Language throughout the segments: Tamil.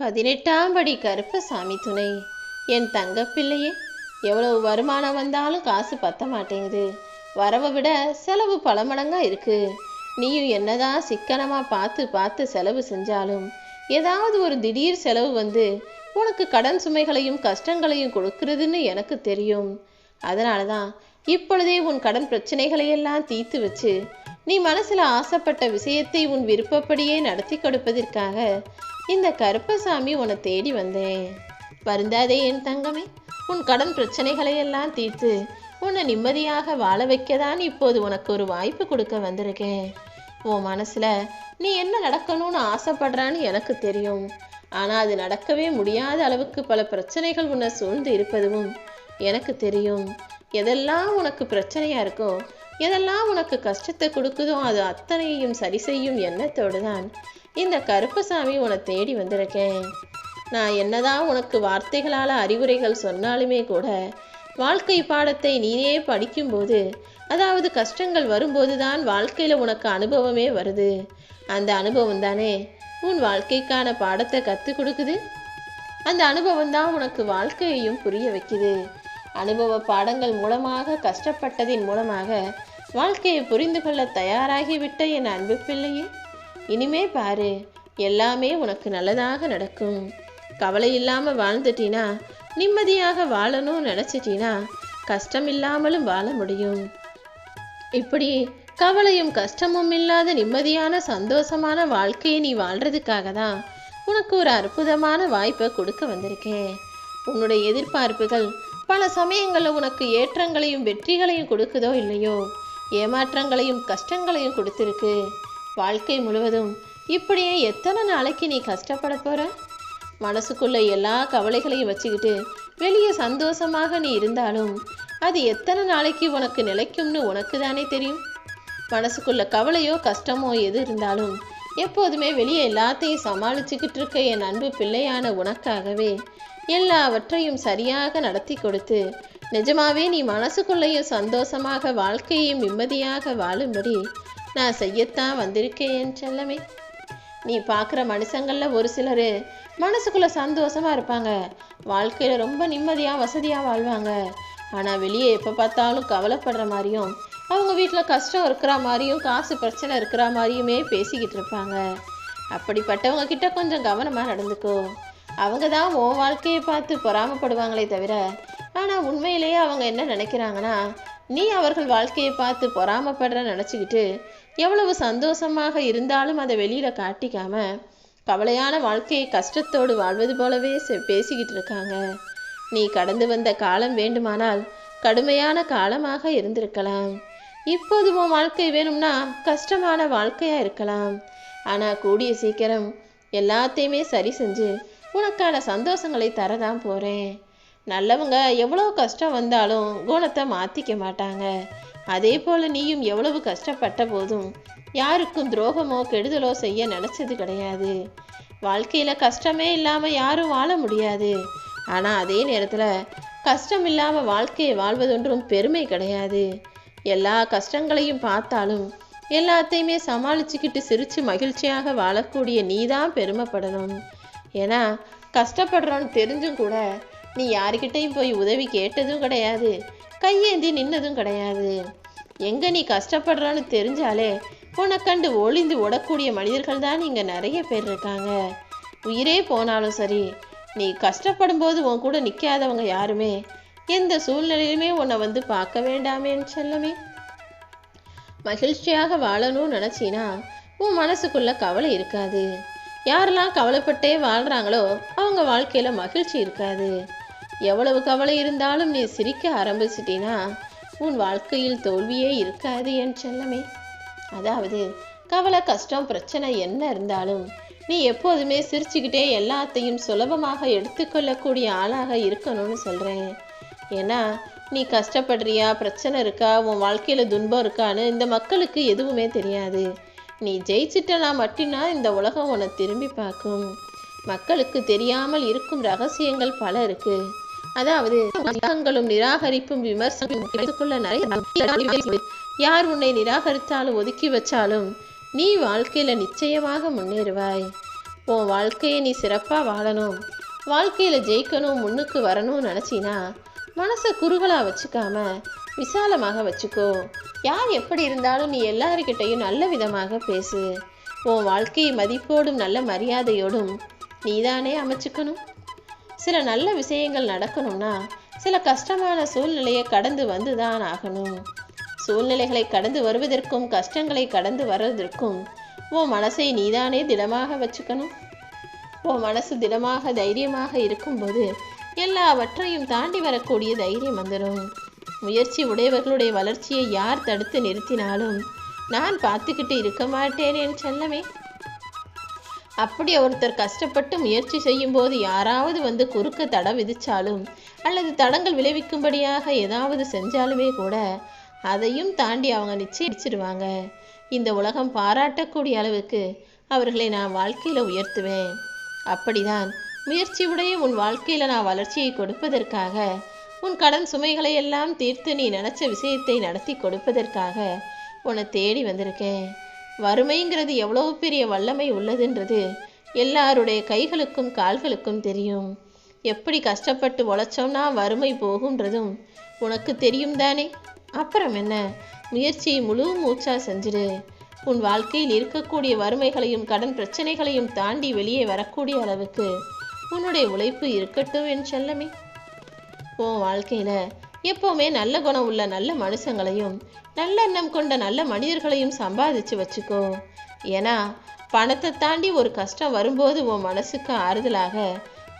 18ஆம் படி கருப்பசாமி துணை. என் தங்கப்பிள்ளையே, எவ்வளவு வருமானம் வந்தாலும் காசு பத்த மாட்டேங்குது. வரவை விட செலவு பல மடங்கா இருக்கு. நீயும் என்னதான் சிக்கனமா பார்த்து பார்த்து செலவு செஞ்சாலும் ஏதாவது ஒரு திடீர் செலவு வந்து உனக்கு கடன் சுமைகளையும் கஷ்டங்களையும் கொடுக்கிறதுன்னு எனக்கு தெரியும். அதனால தான் இப்பொழுதே உன் கடன் பிரச்சனைகளையெல்லாம் தீர்த்து வச்சு நீ மனசுல ஆசைப்பட்ட விஷயத்தை உன் விருப்பப்படியே நடத்தி கொடுப்பதற்காக இந்த கருப்பசாமி உன்னை தேடி வந்தேன். வருந்தாதே என் தங்கமே. உன் கடன் பிரச்சனைகளையெல்லாம் தீர்த்து உன்னை நிம்மதியாக வாழ வைக்கதான் இப்போது உனக்கு ஒரு வாய்ப்பு கொடுக்க வந்திருக்கேன். உன் மனசுல நீ என்ன நடக்கணும்னு ஆசைப்படுறான்னு எனக்கு தெரியும். ஆனா அது நடக்கவே முடியாத அளவுக்கு பல பிரச்சனைகள் உன்னை சூழ்ந்து இருப்பதும் எனக்கு தெரியும். எதெல்லாம் உனக்கு பிரச்சனையா இருக்கோ, எதெல்லாம் உனக்கு கஷ்டத்தை கொடுக்குதோ அது அத்தனையும் சரி செய்யும் எண்ணத்தோடு தான் இந்த கருப்பசாமி உன்னை தேடி வந்திருக்கேன். நான் என்னதான் உனக்கு வார்த்தைகளால் அறிவுரைகள் சொன்னாலுமே கூட வாழ்க்கை பாடத்தை நீயே படிக்கும்போது, அதாவது கஷ்டங்கள் வரும்போது தான் வாழ்க்கையில் உனக்கு அனுபவமே வருது. அந்த அனுபவம் தானே உன் வாழ்க்கைக்கான பாடத்தை கற்றுக் கொடுக்குது. அந்த அனுபவம் தான் உனக்கு வாழ்க்கையையும் புரிய வைக்குது. அனுபவ பாடங்கள் மூலமாக, கஷ்டப்பட்டதின் மூலமாக வாழ்க்கையை புரிந்து கொள்ள தயாராகிவிட்ட என் அன்பு பிள்ளையே, இனிமே பாரு, எல்லாமே உனக்கு நல்லதாக நடக்கும். கவலை இல்லாமல் வாழ்ந்துட்டீனா, நிம்மதியாக வாழணும்னு நினச்சிட்டீனா கஷ்டம் இல்லாமலும் வாழ முடியும். இப்படி கவலையும் கஷ்டமும் இல்லாத நிம்மதியான சந்தோஷமான வாழ்க்கையை நீ வாழ்றதுக்காக தான் உனக்கு ஒரு அற்புதமான வாய்ப்பை கொடுக்க வந்திருக்கேன். உன்னுடைய எதிர்பார்ப்புகள் பல சமயங்களில் உனக்கு ஏற்றங்களையும் வெற்றிகளையும் கொடுக்குதோ இல்லையோ, ஏமாற்றங்களையும் கஷ்டங்களையும் கொடுத்துருக்கு. வாழ்க்கை முழுவதும் இப்படியே எத்தனை நாளைக்கு நீ கஷ்டப்பட போற? மனசுக்குள்ள எல்லா கவலைகளையும் வச்சுக்கிட்டு வெளியே சந்தோஷமாக நீ இருந்தாலும் அது எத்தனை நாளைக்கு உனக்கு நிலைக்கும்னு உனக்கு தானே தெரியும். மனசுக்குள்ள கவலையோ கஷ்டமோ எது இருந்தாலும் எப்போதுமே வெளியே எல்லாத்தையும் சமாளிச்சுக்கிட்டு இருக்க என் அன்பு பிள்ளையான உனக்காகவே எல்லாவற்றையும் சரியாக நடத்தி கொடுத்து நிஜமாவே நீ மனசுக்குள்ளேயும் சந்தோஷமாக வாழ்க்கையையும் நிம்மதியாக வாழும்படி நான் செய்யத்தான் வந்திருக்கேன் என் செல்லமே. நீ பார்க்குற மனுஷங்களில் ஒரு சிலர் மனசுக்குள்ளே சந்தோஷமாக இருப்பாங்க, வாழ்க்கையில் ரொம்ப நிம்மதியாக வசதியாக வாழ்வாங்க. ஆனால் வெளியே எப்போ பார்த்தாலும் கவலைப்படுற மாதிரியும், அவங்க வீட்டில் கஷ்டம் இருக்கிற மாதிரியும், காசு பிரச்சனை இருக்கிற மாதிரியுமே பேசிக்கிட்டு இருப்பாங்க. அப்படிப்பட்டவங்க கிட்ட கொஞ்சம் கவனமாக நடந்துக்கோ. அவங்க தான் உன் வாழ்க்கையை பார்த்து பொறாமப்படுவாங்களே தவிர, ஆனால் உண்மையிலேயே அவங்க என்ன நினைக்கிறாங்கன்னா, நீ அவர்கள் வாழ்க்கையை பார்த்து பொறாமப்படுற நினச்சிக்கிட்டு எவ்வளவு சந்தோஷமாக இருந்தாலும் அதை வெளியில் காட்டிக்காம கவலையான வாழ்க்கையை கஷ்டத்தோடு வாழ்வது போலவே பேசிக்கிட்டு இருக்காங்க. நீ கடந்து வந்த காலம் வேண்டுமானால் கடுமையான காலமாக இருந்திருக்கலாம். இப்போது உன் வாழ்க்கை வேணும்னா கஷ்டமான வாழ்க்கையாக இருக்கலாம். ஆனால் கூடிய சீக்கிரம் எல்லாத்தையுமே சரி செஞ்சு உனக்கான சந்தோஷங்களை தரதான் போகிறேன். நல்லவங்க எவ்வளோ கஷ்டம் வந்தாலும் குணத்தை மாற்றிக்க மாட்டாங்க. அதே போல் நீயும் எவ்வளவு கஷ்டப்பட்ட போதும் யாருக்கும் துரோகமோ கெடுதலோ செய்ய நினச்சது கிடையாது. வாழ்க்கையில் கஷ்டமே இல்லாமல் யாரும் வாழ முடியாது. ஆனால் அதே நேரத்தில் கஷ்டம் இல்லாமல் வாழ்க்கையை வாழ்வதொன்றும் பெருமை கிடையாது. எல்லா கஷ்டங்களையும் பார்த்தாலும் எல்லாத்தையுமே சமாளிச்சுக்கிட்டு சிரித்து மகிழ்ச்சியாக வாழக்கூடிய நீ தான் பெருமைப்படணும். ஏன்னா கஷ்டப்படுறோன்னு தெரிஞ்சும் கூட நீ யாருக்கிட்டையும் போய் உதவி கேட்டதும் கிடையாது, கையேந்தி நின்னதும் கிடையாது. எங்கே நீ கஷ்டப்படுறான்னு தெரிஞ்சாலே உனக்கண்டு ஒளிந்து ஓடக்கூடிய மனிதர்கள் தான் இங்கே நிறைய பேர் இருக்காங்க. உயிரே போனாலும் சரி, நீ கஷ்டப்படும் போது உன் கூட நிற்காதவங்க யாருமே எந்த சூழ்நிலையிலுமே உன்னை வந்து பார்க்க வேண்டாமேன்னு செல்லமே. மகிழ்ச்சியாக வாழணும்னு நினச்சினா உன் மனசுக்குள்ள கவலை இருக்காது. யாரெல்லாம் கவலைப்பட்டே வாழ்கிறாங்களோ அவங்க வாழ்க்கையில் மகிழ்ச்சி இருக்காது. எவ்வளவு கவலை இருந்தாலும் நீ சிரிக்க ஆரம்பிச்சிட்டினா உன் வாழ்க்கையில் தோல்வியே இருக்காது என் செல்லமே. அதாவது கவலை கஷ்டம் பிரச்சனை என்ன இருந்தாலும் நீ எப்போதுமே சிரிச்சுக்கிட்டே எல்லாத்தையும் சுலபமாக எடுத்துக்கொள்ளக்கூடிய ஆளாக இருக்கணும்னு சொல்கிறேன். ஏன்னா நீ கஷ்டப்படுறியா, பிரச்சனை இருக்கா, உன் வாழ்க்கையில் துன்பம் இருக்கான்னு இந்த மக்களுக்கு எதுவுமே தெரியாது. நீ ஜெயிச்சிட்டனா மட்டும்தான் இந்த உலகம் உன்னை திரும்பி பார்க்கும். மக்களுக்கு தெரியாமல் இருக்கும் ரகசியங்கள் பல இருக்கு. அதாவது நிராகரிப்பும் விமர்சனங்களுக்குள்ள நிறைய. யார் உன்னை நிராகரித்தாலும் ஒதுக்கி வச்சாலும் நீ வாழ்க்கையில நிச்சயமாக முன்னேறுவாய். உன் வாழ்க்கையை நீ சிறப்பாக வாழணும், வாழ்க்கையில் ஜெயிக்கணும், முன்னுக்கு வரணும்னு நினச்சினா மனசை குறுகலாக வச்சுக்காம விசாலமாக வச்சுக்கோ. யார் எப்படி இருந்தாலும் நீ எல்லாருக்கிட்டையும் நல்ல விதமாக பேசு. உன் வாழ்க்கையை மதிப்போடும் நல்ல மரியாதையோடும் நீதானே அமைச்சுக்கணும். சில நல்ல விஷயங்கள் நடக்கணும்னா சில கஷ்டமான சூழ்நிலையை கடந்து வந்து தான் ஆகணும். சூழ்நிலைகளை கடந்து வருவதற்கும் கஷ்டங்களை கடந்து வர்றதற்கும் உன் மனசை நீதானே திடமாக வச்சுக்கணும். உன் மனசு திடமாக தைரியமாக இருக்கும்போது எல்லாவற்றையும் தாண்டி வரக்கூடிய தைரியம் வந்துடும். முயற்சி உடையவர்களுடைய வளர்ச்சியை யார் தடுத்து நிறுத்தினாலும் நான் பார்த்துக்கிட்டு இருக்க மாட்டேன் என் செல்லமே. அப்படி ஒருத்தர் கஷ்டப்பட்டு முயற்சி செய்யும் போது யாராவது வந்து குறுக்க தடை விதிச்சாலும் அல்லது தடங்கள் விளைவிக்கும்படியாக ஏதாவது செஞ்சாலுமே கூட அதையும் தாண்டி அவங்க நிச்சயிச்சிடுவாங்க. இந்த உலகம் பாராட்டக்கூடிய அளவுக்கு அவர்களை நான் வாழ்க்கையில் உயர்த்துவேன். அப்படிதான் முயற்சி உடைய உன் வாழ்க்கையில் நான் வளர்ச்சியை கொடுப்பதற்காக, உன் கடன் சுமைகளை எல்லாம் தீர்த்து நீ நினச்ச விஷயத்தை நடத்தி கொடுப்பதற்காக உன்னை தேடி வந்திருக்கேன். வறுமைங்கிறது எவ்வளவு பெரிய வல்லமை உள்ளதுன்றது எல்லாருடைய கைகளுக்கும் கால்களுக்கும் தெரியும். எப்படி கஷ்டப்பட்டு உழைச்சோம்னா வறுமை போகுன்றதும் உனக்கு தெரியும் தானே. அப்புறம் என்ன, முயற்சியை முழு மூச்சா செஞ்சிடு. உன் வாழ்க்கையில் இருக்கக்கூடிய வறுமைகளையும் கடன் பிரச்சனைகளையும் தாண்டி வெளியே வரக்கூடிய அளவுக்கு உன்னுடைய உழைப்பு இருக்கட்டும் என் செல்லமே. உன் வாழ்க்கையில எப்பவுமே நல்ல குணம் உள்ள நல்ல மனுஷங்களையும் நல்லெண்ணம் கொண்ட நல்ல மனிதர்களையும் சம்பாதிச்சு வச்சுக்கோ. ஏன்னா பணத்தை தாண்டி ஒரு கஷ்டம் வரும்போது உன் மனசுக்கு ஆறுதலாக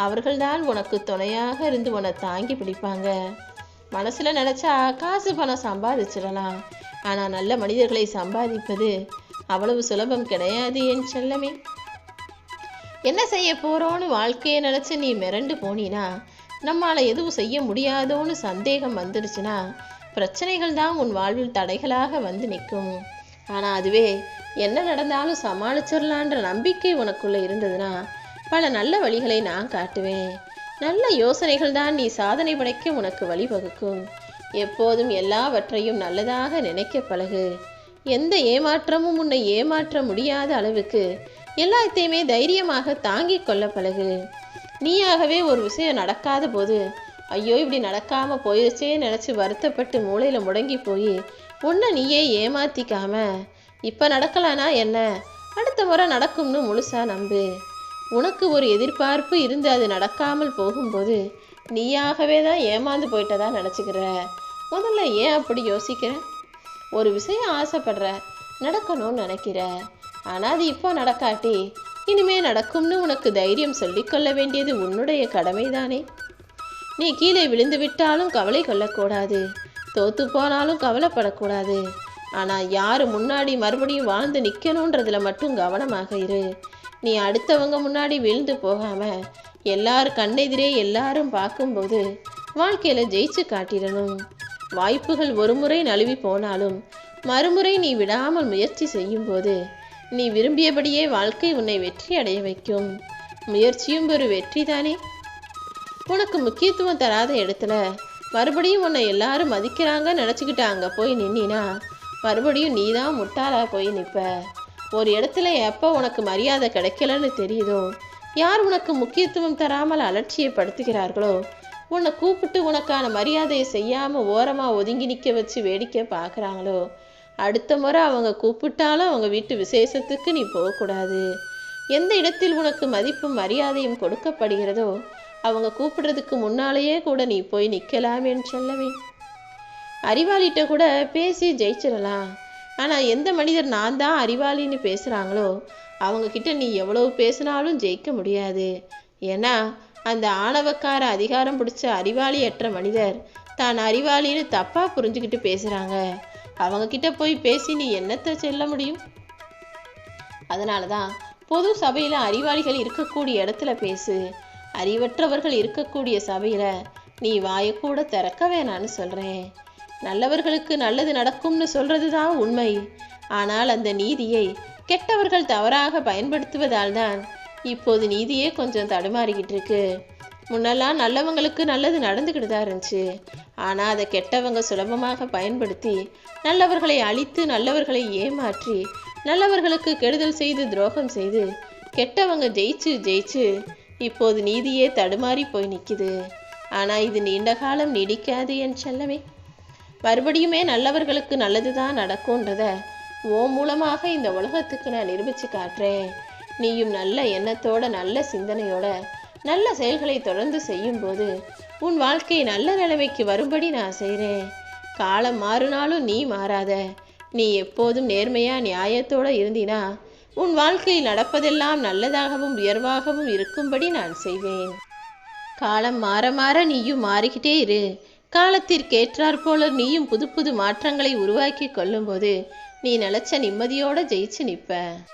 அவர்கள்தான் உனக்கு துணையாக இருந்து உன்னை தாங்கி பிடிப்பாங்க. மனசுல நினைச்சா காசு பணம் சம்பாதிச்சிடலாம், ஆனா நல்ல மனிதர்களை சம்பாதிப்பது அவ்வளவு சுலபம் கிடையாது என் செல்லமே. என்ன செய்ய போறோன்னு வாழ்க்கையை நினைச்சு நீ மிரண்டு போனீனா, நம்மால எதுவும் செய்ய முடியாதோன்னு சந்தேகம் வந்துடுச்சுன்னா பிரச்சனைகள் தான் உன் வாழ்வில் தடைகளாக வந்து நிற்கும். ஆனா அதுவே என்ன நடந்தாலும் சமாளிச்சிடலான்ற நம்பிக்கை உனக்குள்ள இருந்ததுன்னா பல நல்ல வழிகளை நான் காட்டுவேன். நல்ல யோசனைகள் தான் நீ சாதனை படைக்க உனக்கு வழிவகுக்கும். எப்போதும் எல்லாவற்றையும் நல்லதாக நினைக்க பழகு. எந்த ஏமாற்றமும் உன்னை ஏமாற்ற முடியாத அளவுக்கு எல்லாத்தையுமே தைரியமாக தாங்கிக் கொள்ள பழகு. நீயாகவே ஒரு விஷயம் நடக்காத போது ஐயோ இப்படி நடக்காம போயிடுச்சே நினைச்சு வருத்தப்பட்டு மூளையில முடங்கி போய் உன்னை நீயே ஏமாத்திக்காம இப்ப நடக்கலானா என்ன, அடுத்த முறை நடக்கும்னு முழுசா நம்பு. உனக்கு ஒரு எதிர்பார்ப்பு இருந்து அது நடக்காமல் போகும்போது நீயாகவே தான் ஏமாந்து போயிட்டதா நினச்சிக்கிற. முதல்ல ஏன் அப்படி யோசிக்கிற? ஒரு விஷயம் ஆசைப்படுற, நடக்கணும்னு நினைக்கிற, ஆனால் அது இப்போ நடக்காட்டி இனிமே நடக்கும்னு உனக்கு தைரியம் சொல்லிக்கொள்ள வேண்டியது உன்னுடைய கடமை தானே. நீ கீழே விழுந்து விட்டாலும் கவலை கொள்ளக்கூடாது, தோத்து போனாலும் கவலைப்படக்கூடாது. ஆனால் யார் முன்னாடி மறுபடியும் வாழ்ந்து நிற்கணுன்றதுல மட்டும் கவனமாக இரு. நீ அடுத்தவங்க முன்னாடி விழுந்து போகாம எல்லாரும் கண்ணெதிரே எல்லாரும் பார்க்கும்போது வாழ்க்கையில ஜெயிச்சு காட்டிடணும். வாய்ப்புகள் ஒரு முறை நழுவி போனாலும் மறுமுறை நீ விடாமல் முயற்சி செய்யும் போது நீ விரும்பியபடியே வாழ்க்கை உன்னை வெற்றி அடைய வைக்கும். முயற்சியும் ஒரு வெற்றி தானே. உனக்கு முக்கியத்துவம் தராத இடத்துல மறுபடியும் உன்னை எல்லாரும் மதிக்கிறாங்க நினச்சிக்கிட்டு அங்கே போய் நின்னா மறுபடியும் நீ தான் முட்டாளா போய் நிற்ப. ஒரு இடத்துல எப்போ உனக்கு மரியாதை கிடைக்கலன்னு தெரியுதோ, யார் உனக்கு முக்கியத்துவம் தராமல் அலட்சியப்படுத்துகிறார்களோ, உன்னை கூப்பிட்டு உனக்கான மரியாதையை செய்யாமல் ஓரமாக ஒதுங்கி நிற்க வச்சு வேடிக்கை பார்க்குறாங்களோ, அடுத்த முறை அவங்க கூப்பிட்டாலும் அவங்க வீட்டு விசேஷத்துக்கு நீ போகக்கூடாது. எந்த இடத்தில் உனக்கு மதிப்பும் மரியாதையும் கொடுக்கப்படுகிறதோ அவங்க கூப்பிடுறதுக்கு முன்னாலேயே கூட நீ போய் நிற்கலாமேன்னு சொல்லவே. அறிவாளிகிட்ட கூட பேசி ஜெயிச்சிடலாம். ஆனால் எந்த மனிதர் நான் தான் அறிவாளின்னு பேசுகிறாங்களோ அவங்கக்கிட்ட நீ எவ்வளவு பேசினாலும் ஜெயிக்க முடியாது. ஏன்னா அந்த ஆணவக்கார அதிகாரம் பிடிச்ச அறிவாளியற்ற மனிதர் தான் அறிவாளின்னு தப்பாக புரிஞ்சுக்கிட்டு பேசுகிறாங்க. அவங்கக்கிட்ட போய் பேசி நீ என்னத்தை சொல்ல முடியும்? அதனால தான் பொது சபையில் அறிவாளிகள் இருக்கக்கூடிய இடத்துல பேசு. அறிவற்றவர்கள் இருக்கக்கூடிய சபையில் நீ வாயக்கூட திறக்க வேணான்னு சொல்கிறேன். நல்லவர்களுக்கு நல்லது நடக்கும்னு சொல்கிறது தான் உண்மை. ஆனால் அந்த நீதியை கெட்டவர்கள் தவறாக பயன்படுத்துவதால் தான் இப்போது நீதியே கொஞ்சம் தடுமாறிக்கிட்டு இருக்கு. முன்னெல்லாம் நல்லவங்களுக்கு நல்லது நடந்துக்கிட்டு தான் இருந்துச்சு. ஆனால் அதை கெட்டவங்க சுலபமாக பயன்படுத்தி நல்லவர்களை அழித்து நல்லவர்களை ஏமாற்றி நல்லவர்களுக்கு கெடுதல் செய்து துரோகம் செய்து கெட்டவங்க ஜெயிச்சு ஜெயிச்சு இப்போது நீதியே தடுமாறி போய் நிற்குது. ஆனால் இது நீண்ட காலம் நீடிக்காது என் செல்லமே. மறுபடியுமே நல்லவர்களுக்கு நல்லது தான் நடக்கும்ன்றத ஓ மூலமாக இந்த உலகத்துக்கு நான் நிரூபித்து காட்டுறேன். நீயும் நல்ல எண்ணத்தோட நல்ல சிந்தனையோட நல்ல செயல்களை தொடர்ந்து செய்யும்போது உன் வாழ்க்கை நல்ல நிலைமைக்கு வரும்படி நான் செய்கிறேன். காலம் மாறினாலும் நீ மாறாத. நீ எப்போதும் நேர்மையா நியாயத்தோட இருந்தினா உன் வாழ்க்கையில் நடப்பதெல்லாம் நல்லதாகவும் உயர்வாகவும் இருக்கும்படி நான் செய்வேன். காலம் மாற மாற நீயும் மாறிக்கிட்டே இரு. காலத்திற்கேற்றாற் போல நீயும் புது புது மாற்றங்களை உருவாக்கி கொள்ளும்போது நீ நினைச்ச நிம்மதியோட ஜெயிச்சு நிற்ப.